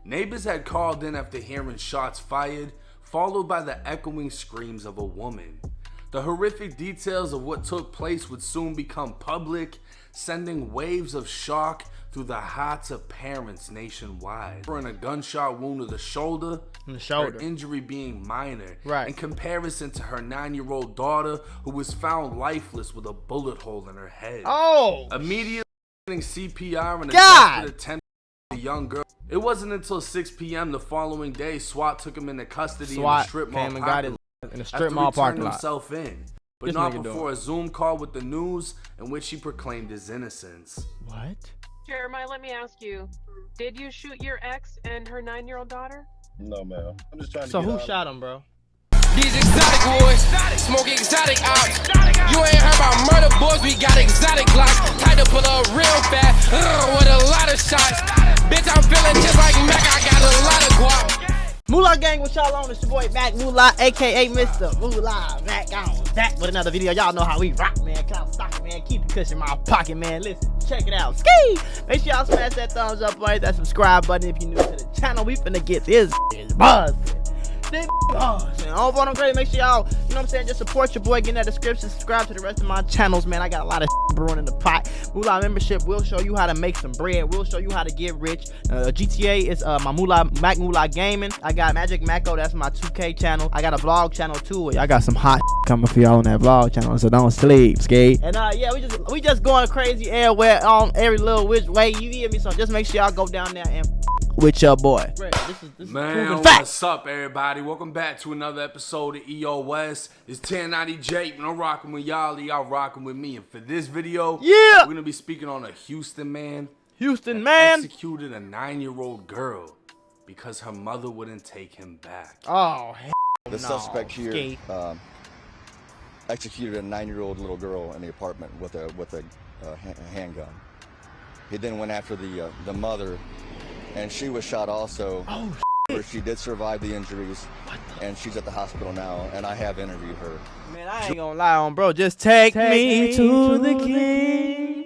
Neighbors had called in after hearing shots fired, followed by the echoing screams of a woman. The horrific details of what took place would soon become public, sending waves of shock through the hearts of parents nationwide. For a gunshot wound to the shoulder, her injury being minor, in comparison to her 9-year-old daughter who was found lifeless with a bullet hole in her head. Immediately getting CPR and a desperate attempt to the young girl. It wasn't until 6 p.m. the following day SWAT took him into custody in the strip mall parking lot himself in, but not before a Zoom call with the news in which he proclaimed his innocence. What? Jeremiah, let me ask you, did you shoot your ex and her 9-year-old daughter? No, man. I'm just trying to So who shot him, bro? These exotic boys, smoke exotic ops. You ain't heard about murder boys, we got exotic glocks. Tied to pull up real fast, with a lot of shots. Bitch, I'm feeling just like Mac, I got a lot of guap. Mula gang, what y'all on? It's your boy Mac Mula, aka Mr. Mula. Mac on back with another video. Y'all know how we rock, man. Count stock, man. Keep the cushion in my pocket, man. Listen, check it out. Ski! Make sure y'all smash that thumbs up button, that subscribe button if you're new to the channel. We finna get this buzz. And over on great, make sure y'all, you know what I'm saying, just support your boy, get in that description, subscribe to the rest of my channels, man. I got a lot of brewing in the pot. Mula membership will show you how to make some bread, we'll show you how to get rich. GTA is my Mac Mula Gaming. I got Magic Mako, that's my 2K channel. I got a vlog channel too. I got some hot coming for y'all on that vlog channel, so don't sleep, skate. And yeah, we just going crazy everywhere on every little which way, you hear me? So just make sure y'all go down there and with your boy. This man, what's up, everybody? Welcome back to another episode of EOS. It's 1090 Jake, and I'm rocking with y'all rocking with me. And for this video, we're gonna be speaking on a Houston man executed a 9-year-old girl because her mother wouldn't take him back. The suspect here executed a 9-year-old little girl in the apartment with a handgun. He then went after the mother, and she was shot also. She did survive the injuries, and she's at the hospital now, and I have interviewed her. Man, I ain't gonna lie on, bro. Just take me to the king.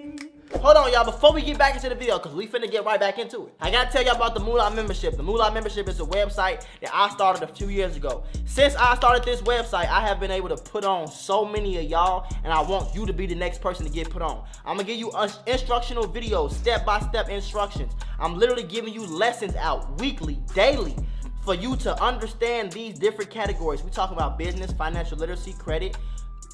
Hold on, y'all, before we get back into the video, because we finna get right back into it, I gotta tell y'all about the Mula membership. The Mula membership is a website that I started a few years ago. Since I started this website, I have been able to put on so many of y'all, and I want you to be the next person to get put on. I'm gonna give you instructional videos, step-by-step instructions. I'm literally giving you lessons out weekly, daily, for you to understand these different categories. We talking about business, financial literacy, credit,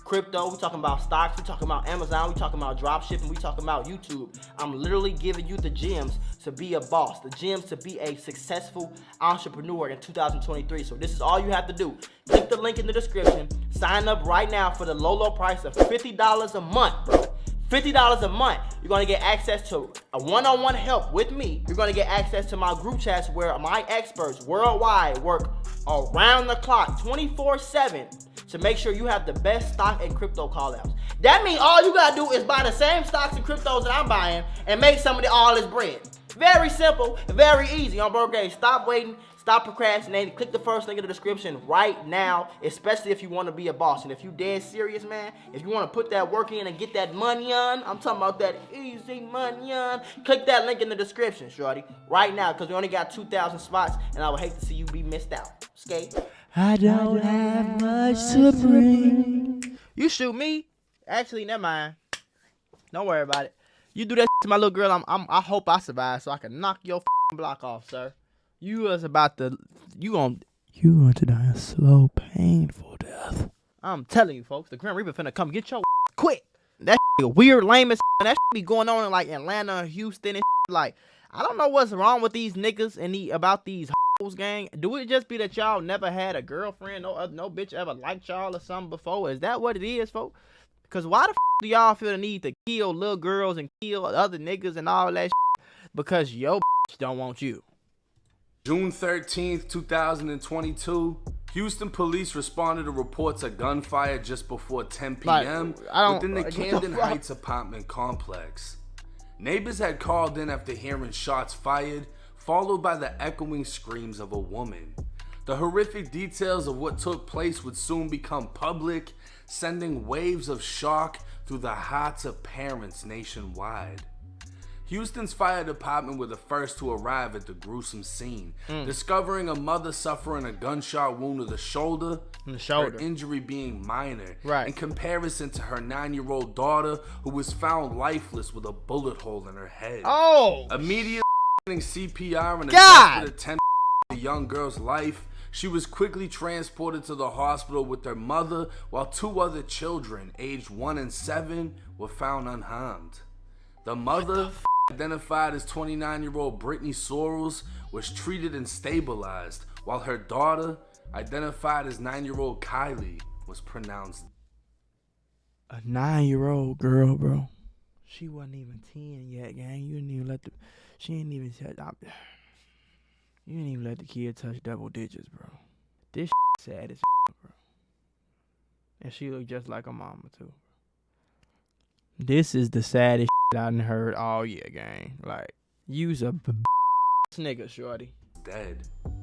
crypto, we talking about stocks, we talking about Amazon, we talking about drop shipping, we talking about YouTube. I'm literally giving you the gems to be a boss, the gems to be a successful entrepreneur in 2023. So this is all you have to do. Click the link in the description, sign up right now for the low price of $50 a month, bro. $50 a month. You're gonna get access to a one-on-one help with me. You're gonna get access to my group chats where my experts worldwide work around the clock, 24/7, to make sure you have the best stock and crypto call-outs. That means all you gotta do is buy the same stocks and cryptos that I'm buying and make some of all this bread. Very simple, very easy. On Burger, stop waiting. Stop procrastinating. Click the first link in the description right now, especially if you want to be a boss. And if you dead serious, man, if you want to put that work in and get that money on, I'm talking about that easy money on, click that link in the description, shorty, right now, because we only got 2,000 spots, and I would hate to see you be missed out. Skate. I don't have much to bring. You shoot me? Actually, never mind. Don't worry about it. You do that to my little girl, I hope I survive so I can knock your block off, sir. You was about to, you going to die a slow, painful death. I'm telling you, folks, the Grim Reaper finna come get your quick. That weird, lame as that be going on in like Atlanta, Houston, and like, I don't know what's wrong with these niggas and about these hoes, gang. Do it just be that y'all never had a girlfriend, no bitch ever liked y'all or something before? Is that what it is, folks? Because why the do y'all feel the need to kill little girls and kill other niggas and all that because your don't want you? June 13th, 2022, Houston police responded to reports of gunfire just before 10 p.m. within the Camden Heights apartment complex. Neighbors had called in after hearing shots fired, followed by the echoing screams of a woman. The horrific details of what took place would soon become public, sending waves of shock through the hearts of parents nationwide. Houston's fire department were the first to arrive at the gruesome scene, discovering a mother suffering a gunshot wound to the shoulder, her injury being minor, in comparison to her 9-year-old daughter, who was found lifeless with a bullet hole in her head. Immediately getting CPR and a desperate attempt to save the young girl's life, she was quickly transported to the hospital with her mother, while 2 other children, aged 1 and 7, were found unharmed. The mother, identified as 29-year-old Brittany Sorrells, was treated and stabilized, while her daughter, identified as 9-year-old Kylie, was pronounced. A 9-year-old girl, bro. She wasn't even 10 yet, gang. You didn't even let the. She ain't even said. You didn't even let the kid touch double digits, bro. This sad as bro. And she looked just like her mama too. This is the saddest I done heard all year, gang. Like, you's a nigga, shorty. Dead.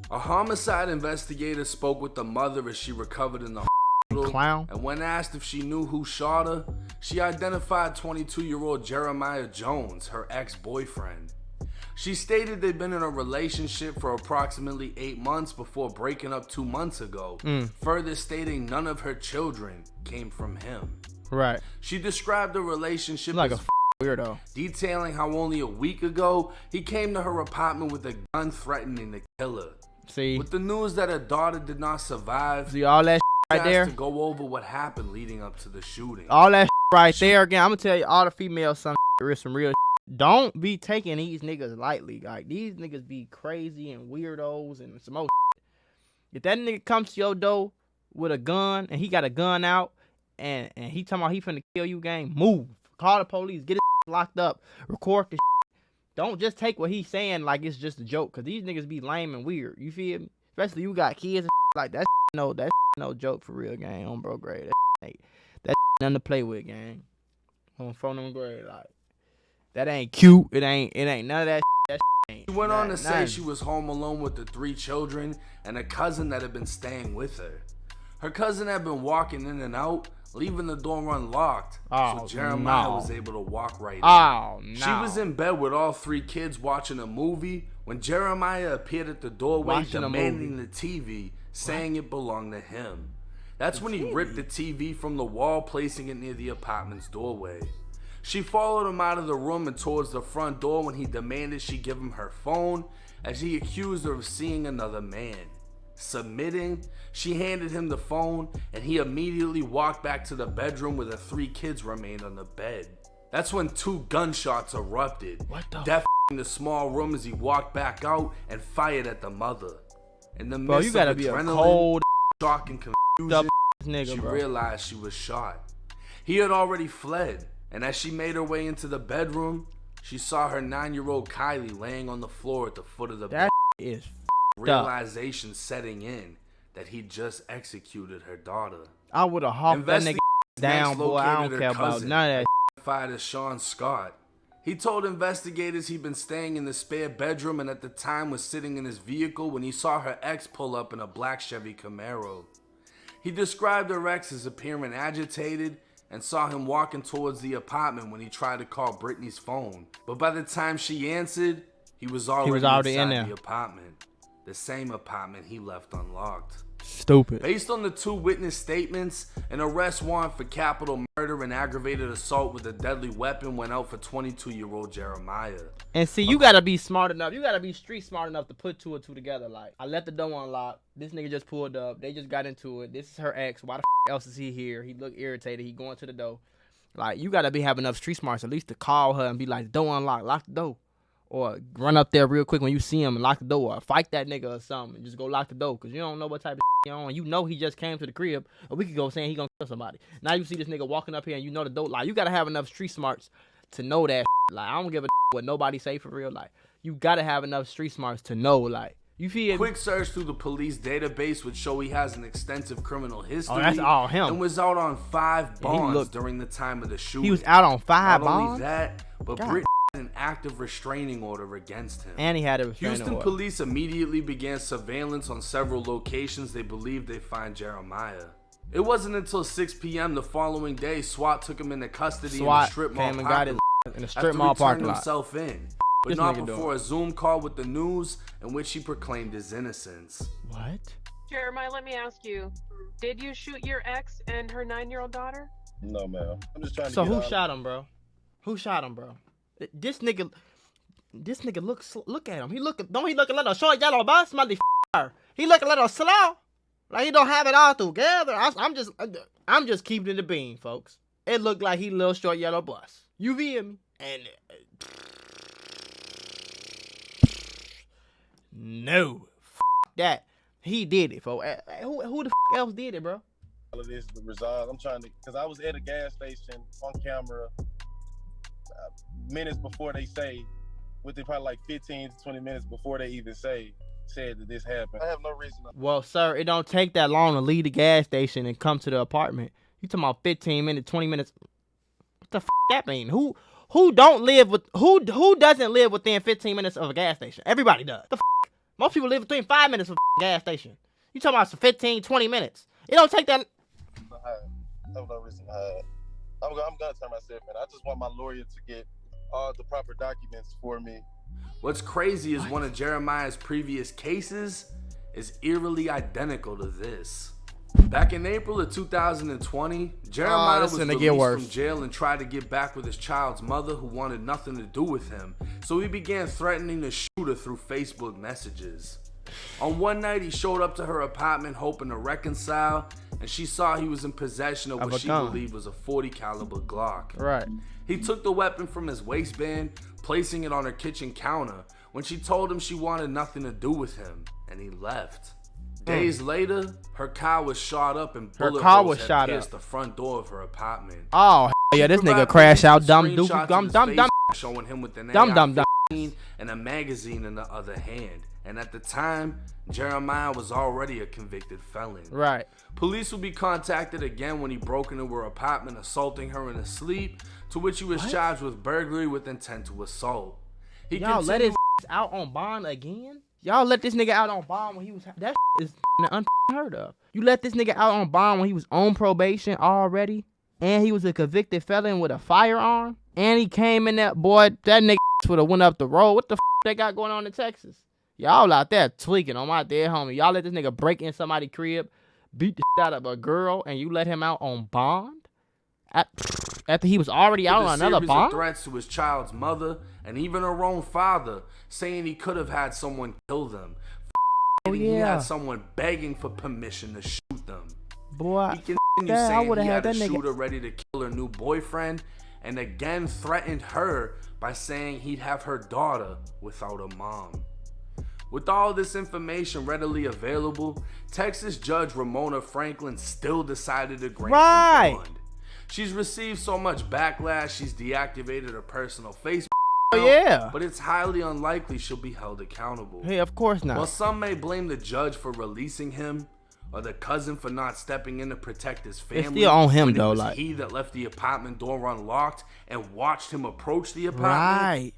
A homicide investigator spoke with the mother as she recovered in the hospital. Clown. And when asked if she knew who shot her, she identified 22-year-old Jeremiah Jones, her ex-boyfriend. She stated they'd been in a relationship for approximately 8 months before breaking up 2 months ago, further stating none of her children came from him. Right. She described the relationship like as a weirdo, detailing how only a week ago he came to her apartment with a gun threatening to kill her. See? With the news that her daughter did not survive, see all that right there? To go over what happened leading up to the shooting. All that right there, again, I'm gonna tell you, all the females, some real don't be taking these niggas lightly. Like, these niggas be crazy and weirdos and some more If that nigga comes to your door with a gun and he got a gun out and he talking about he finna kill you, gang, move. Call the police, get his locked up, record the Don't just take what he's saying like it's just a joke, cause these niggas be lame and weird. You feel me? Especially you got kids and like that. That no joke for real, gang. On bro grade, that nothing to play with, gang. On phone them grade, like that ain't cute. It ain't none of that. That ain't. She went on to say she was home alone with the 3 children and a cousin that had been staying with her. Her cousin had been walking in and out, leaving the door unlocked, so Jeremiah was able to walk right in. She was in bed with all 3 kids watching a movie when Jeremiah appeared at the doorway demanding the TV, saying it belonged to him. That's when he ripped the TV from the wall, placing it near the apartment's doorway. She followed him out of the room and towards the front door when he demanded she give him her phone, as he accused her of seeing another man. Submitting, she handed him the phone and he immediately walked back to the bedroom where the 3 kids remained on the bed. That's when 2 gunshots erupted, deafening the small room as he walked back out and fired at the mother. In the midst of adrenaline, shock and confusion, she realized she was shot. He had already fled, and as she made her way into the bedroom, she saw her 9-year-old Kylie laying on the floor at the foot of the bed. Is realization setting in that he just executed her daughter. I would have hawked that nigga down, boy. I don't care about none of that. Identified as Sean Scott. He told investigators he'd been staying in the spare bedroom and at the time was sitting in his vehicle when he saw her ex pull up in a black Chevy Camaro. He described her ex as appearing agitated and saw him walking towards the apartment when he tried to call Brittany's phone. But by the time she answered, he was already inside the apartment. The same apartment he left unlocked. Stupid. Based on the 2 witness statements, an arrest warrant for capital murder and aggravated assault with a deadly weapon went out for 22-year-old Jeremiah. And see, you gotta be smart enough. You gotta be street smart enough to put 2 and 2 together. Like, I left the door unlocked. This nigga just pulled up. They just got into it. This is her ex. Why the else is he here? He looked irritated. He going to the door. Like, you gotta have enough street smarts at least to call her and be like, door unlocked. Lock the door. Or run up there real quick when you see him and lock the door. Or fight that nigga or something and just go lock the door. Because you don't know what type of he on. You know he just came to the crib a week ago saying he gonna kill somebody. Now you see this nigga walking up here and you know the door. Like, you gotta have enough street smarts to know that. Like, I don't give a what nobody say for real. Like, you gotta have enough street smarts to know. Like, you feel quick search through the police database would show he has an extensive criminal history. Oh, that's all him. And was out on 5 bonds during the time of the shooting. He was out on 5 bonds? Not only that, but Brittany had an active restraining order against him. And he had a restraining order. Houston police immediately began surveillance on several locations they believed they'd find Jeremiah. It wasn't until 6 p.m. the following day SWAT took him into custody in the strip mall parking lot in a after strip he mall turned parking lot. himself in, but This not nigga before a Zoom call with the news in which he proclaimed his innocence. What? Jeremiah, let me ask you, did you shoot your ex and her 9-year-old daughter? No, ma'am. I'm just trying to So get who out. shot him, bro? Who shot him, bro? This nigga look at him. He look a little short yellow bus, motherfucker. He look a little slow. Like he don't have it all together. I'm just keeping it a bean, folks. It looked like he little short yellow bus. You feel me? And no, that he did it, folks. Who the else did it, bro? All of this to resolve. I'm trying to, because I was at a gas station on camera minutes before they say, within probably like 15 to 20 minutes before they even said that this happened. I have no reason to. Well, sir, it don't take that long to leave the gas station and come to the apartment. You talking about 15 minutes, 20 minutes? What the that mean? Who doesn't live within 15 minutes of a gas station? Everybody does. Most people live between 5 minutes of a gas station. You talking about some 15, 20 minutes? It don't take that. I have no reason to hide. I'm gonna turn myself in. I just want my lawyer to get all the proper documents for me. What's crazy is one of Jeremiah's previous cases is eerily identical to this. Back in April of 2020, Jeremiah was released from jail and tried to get back with his child's mother, who wanted nothing to do with him. So he began threatening to shoot her through Facebook messages. On one night, he showed up to her apartment hoping to reconcile, and she saw he was in possession of what she believed was a .40 caliber Glock. Right. He took the weapon from his waistband, placing it on her kitchen counter, when she told him she wanted nothing to do with him, and he left. Days later, her car was shot up and bullet holes had pierced the front door of her apartment. Oh, yeah, this nigga crashed out, dumb, showing him with an dumb, and a magazine in the other hand. And at the time, Jeremiah was already a convicted felon. Right. Police would be contacted again when he broke into her apartment, assaulting her in her sleep, to which he was charged with burglary with intent to assault. Y'all let his out on bond again? Y'all let this nigga out on bond when he was... That is unheard of. You let this nigga out on bond when he was on probation already, and he was a convicted felon with a firearm, and he came in that... Boy, that nigga would have went up the road. What the they got going on in Texas? Y'all out there tweaking on my dead homie. Y'all let this nigga break in somebody's crib, beat the out of a girl, and you let him out on bond? After he was already out on another bond? Threats to his child's mother and even her own father, saying he could have had someone kill them. He had someone begging for permission to shoot them. Boy, he continued saying he had a shooter ready to kill her new boyfriend, and again threatened her by saying he'd have her daughter without a mom. With all this information readily available, Texas Judge Ramona Franklin still decided to grant him bond. She's received so much backlash, she's deactivated her personal Facebook account, but it's highly unlikely she'll be held accountable. Hey, of course not. While some may blame the judge for releasing him, or the cousin for not stepping in to protect his family, it's still on him when though. It was like he that left the apartment door unlocked and watched him approach the apartment. Right.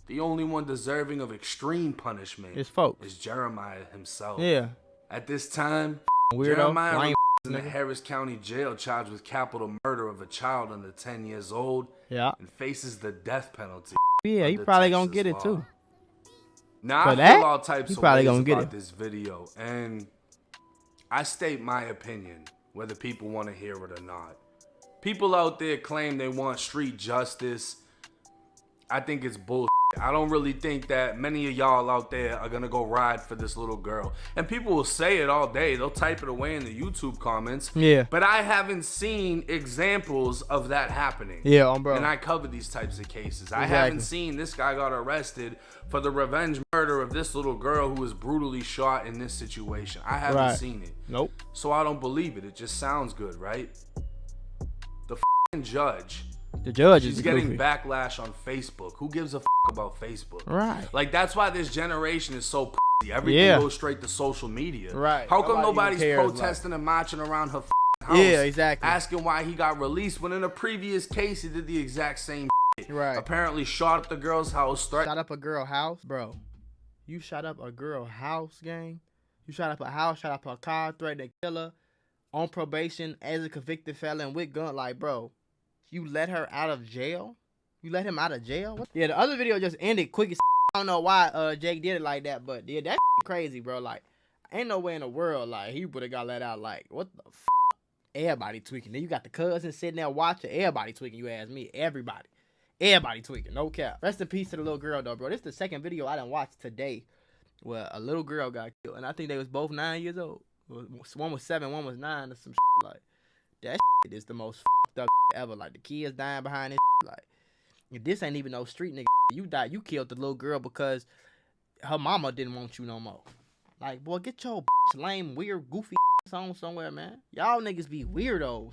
The only one deserving of extreme punishment is Jeremiah himself. Yeah. At this time, weirdo, Jeremiah is in the Harris County Jail, charged with capital murder of a child under 10 years old. Yeah. And faces the death penalty. Yeah, he probably gonna get it too. Now I feel all types of ways about this video, and I state my opinion, whether people want to hear it or not. People out there claim they want street justice. I think it's bullshit. I don't really think that many of y'all out there are gonna go ride for this little girl. And people will say it all day. They'll type it away in the YouTube comments. Yeah. But I haven't seen examples of that happening. Yeah, bro. And I cover these types of cases. I haven't seen this guy got arrested for the revenge murder of this little girl who was brutally shot in this situation. I haven't seen it. Nope. So I don't believe it. It just sounds good, right? The judge. The judge is getting backlash on Facebook. Who gives a about Facebook? Right. Like, that's why this generation is so pussy. Everything goes straight to social media. Right. How come nobody's protesting and marching around her house? Yeah, exactly. Asking why he got released when in a previous case he did the exact same shit. Right. Apparently shot up the girl's house. Shot up a girl house? Bro, you shot up a girl house, gang? You shot up a house, shot up a car, threatened to kill her, on probation as a convicted felon with gun. Like, bro, you let her out of jail? You let him out of jail? What? Yeah, the other video just ended quick as I don't know why Jake did it like that, but yeah, that's crazy, bro. Like, ain't no way in the world like he would have got let out. Like, what the f? Everybody tweaking. Then you got the cousin sitting there watching. Everybody tweaking. You ask me. Everybody tweaking. No cap. Rest in peace to the little girl though, bro. This is the second video I done watched today where a little girl got killed, and I think they was both 9 years old. One was 7, one was 9, or some shit. Like that shit is the most fucked up ever. Like the kids dying behind this shit. Like this ain't even no street nigga. You died. You killed the little girl because her mama didn't want you no more. Like boy, get your lame, weird, goofy on somewhere, man. Y'all niggas be weirdos.